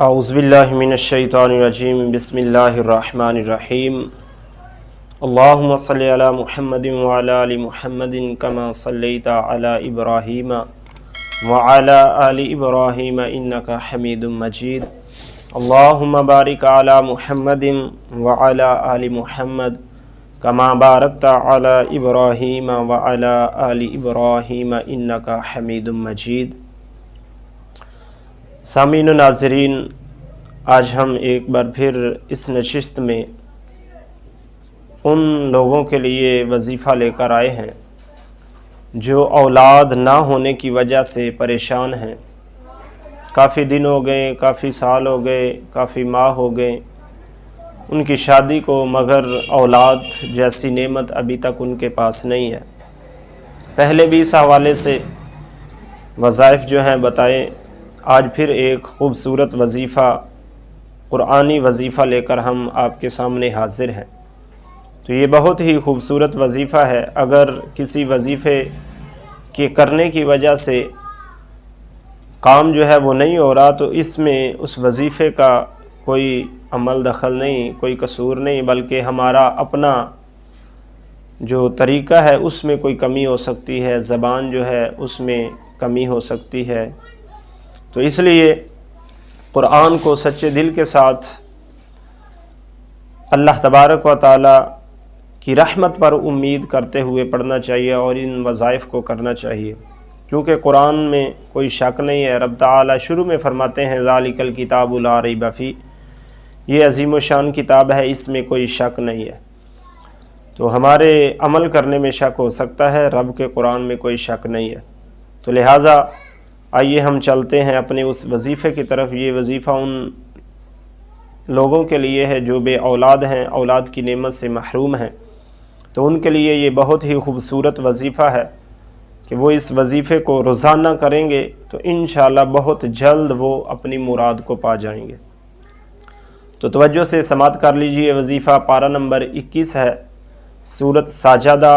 اعوذ باللہ من الشیطان الرجیم بسم اللہ الرحمن الرحیم اللہم صلی علی محمد وعلی آل محمد کما صلیت علی ابراہیم وعلی آل ابراہیم انک حمید مجید اللہم بارک علی محمد وعلی آل محمد کما بارکت علی ابراہیم وعلی آل ابراہیم انک حمید مجید۔ سامعین و ناظرین، آج ہم ایک بار پھر اس نشست میں ان لوگوں کے لیے وظیفہ لے کر آئے ہیں جو اولاد نہ ہونے کی وجہ سے پریشان ہیں۔ کافی دن ہو گئے، کافی سال ہو گئے، کافی ماہ ہو گئے ان کی شادی کو، مگر اولاد جیسی نعمت ابھی تک ان کے پاس نہیں ہے۔ پہلے بھی اس حوالے سے وظائف جو ہیں بتائے، آج پھر ایک خوبصورت وظیفہ، قرآنی وظیفہ لے کر ہم آپ کے سامنے حاضر ہیں۔ تو یہ بہت ہی خوبصورت وظیفہ ہے۔ اگر کسی وظیفے کے کرنے کی وجہ سے کام جو ہے وہ نہیں ہو رہا تو اس میں اس وظیفے کا کوئی عمل دخل نہیں، کوئی قصور نہیں، بلکہ ہمارا اپنا جو طریقہ ہے اس میں کوئی کمی ہو سکتی ہے، زبان جو ہے اس میں کمی ہو سکتی ہے۔ تو اس لیے قرآن کو سچے دل کے ساتھ اللہ تبارک و تعالی کی رحمت پر امید کرتے ہوئے پڑھنا چاہیے اور ان وظائف کو کرنا چاہیے، کیونکہ قرآن میں کوئی شک نہیں ہے۔ رب تعالی شروع میں فرماتے ہیں ذالک الکتاب لا ریب فیہ، یہ عظیم و شان کتاب ہے، اس میں کوئی شک نہیں ہے۔ تو ہمارے عمل کرنے میں شک ہو سکتا ہے، رب کے قرآن میں کوئی شک نہیں ہے۔ تو لہٰذا آئیے ہم چلتے ہیں اپنے اس وظیفے کی طرف۔ یہ وظیفہ ان لوگوں کے لیے ہے جو بے اولاد ہیں، اولاد کی نعمت سے محروم ہیں، تو ان کے لیے یہ بہت ہی خوبصورت وظیفہ ہے کہ وہ اس وظیفے کو روزانہ کریں گے تو انشاءاللہ بہت جلد وہ اپنی مراد کو پا جائیں گے۔ تو توجہ سے سماعت کر لیجئے۔ وظیفہ پارہ نمبر 21 ہے، سورۃ سجدہ،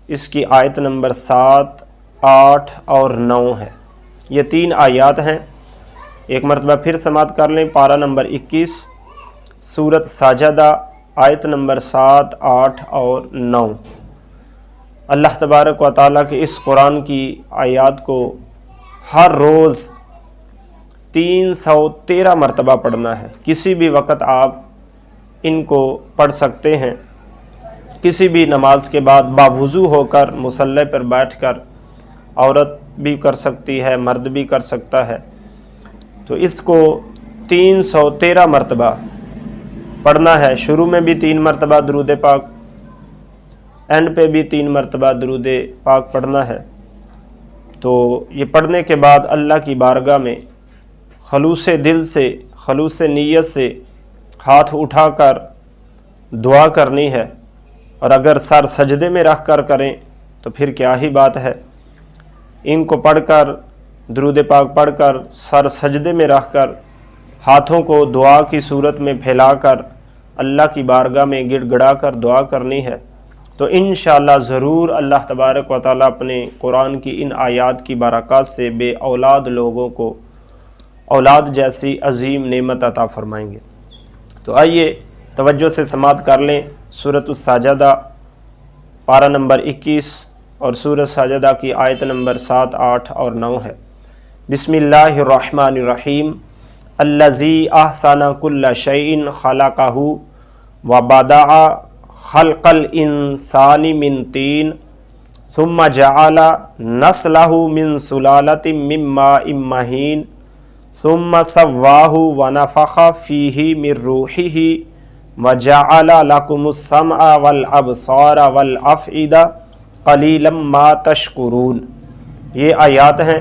اس کی آیت نمبر 7، 8 اور 9 ہے۔ یہ 3 آیات ہیں، ایک مرتبہ پھر سماعت کر لیں۔ پارہ نمبر 21، سورۃ سجدہ، آیت نمبر 7، 8 اور 9۔ اللہ تبارک و تعالیٰ کے اس قرآن کی آیات کو ہر روز 313 مرتبہ پڑھنا ہے۔ کسی بھی وقت آپ ان کو پڑھ سکتے ہیں، کسی بھی نماز کے بعد باوضو ہو کر مصلی پر بیٹھ کر، عورت بھی کر سکتی ہے، مرد بھی کر سکتا ہے۔ تو اس کو 313 مرتبہ پڑھنا ہے۔ شروع میں بھی 3 مرتبہ درود پاک، اینڈ پہ بھی 3 مرتبہ درود پاک پڑھنا ہے۔ تو یہ پڑھنے کے بعد اللہ کی بارگاہ میں خلوص دل سے، خلوص نیت سے ہاتھ اٹھا کر دعا کرنی ہے، اور اگر سر سجدے میں رکھ کر کریں تو پھر کیا ہی بات ہے۔ ان کو پڑھ کر، درود پاک پڑھ کر، سر سجدے میں رکھ کر، ہاتھوں کو دعا کی صورت میں پھیلا کر اللہ کی بارگاہ میں گڑ گڑا کر دعا کرنی ہے، تو انشاءاللہ ضرور اللہ تبارک و تعالیٰ اپنے قرآن کی ان آیات کی برکات سے بے اولاد لوگوں کو اولاد جیسی عظیم نعمت عطا فرمائیں گے۔ تو آئیے توجہ سے سماعت کر لیں۔ سورۃ السجدہ پارہ نمبر 21 اور سورۃ سجدہ کی آیت نمبر 7، 8 اور 9 ہے۔ بسم اللہ الرحمن الرحیم۔ الذی احسن کل شیء خلقہ وبدأ خلق الانسان من طین ثم جعل نسلہ من سلالۃ من ماء مہین ثم سواہ ونفخ فیہ من روحہ وجعل لکم السمع والابصار والافئدہ قلیلا ما تشکرون۔ یہ آیات ہیں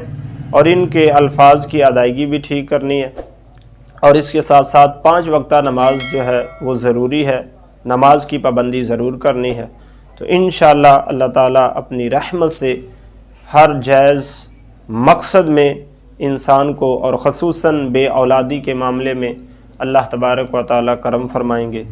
اور ان کے الفاظ کی ادائیگی بھی ٹھیک کرنی ہے، اور اس کے ساتھ ساتھ 5 وقتہ نماز جو ہے وہ ضروری ہے، نماز کی پابندی ضرور کرنی ہے۔ تو انشاءاللہ اللہ تعالیٰ اپنی رحمت سے ہر جائز مقصد میں انسان کو، اور خصوصاً بے اولادی کے معاملے میں اللہ تبارک و تعالیٰ کرم فرمائیں گے۔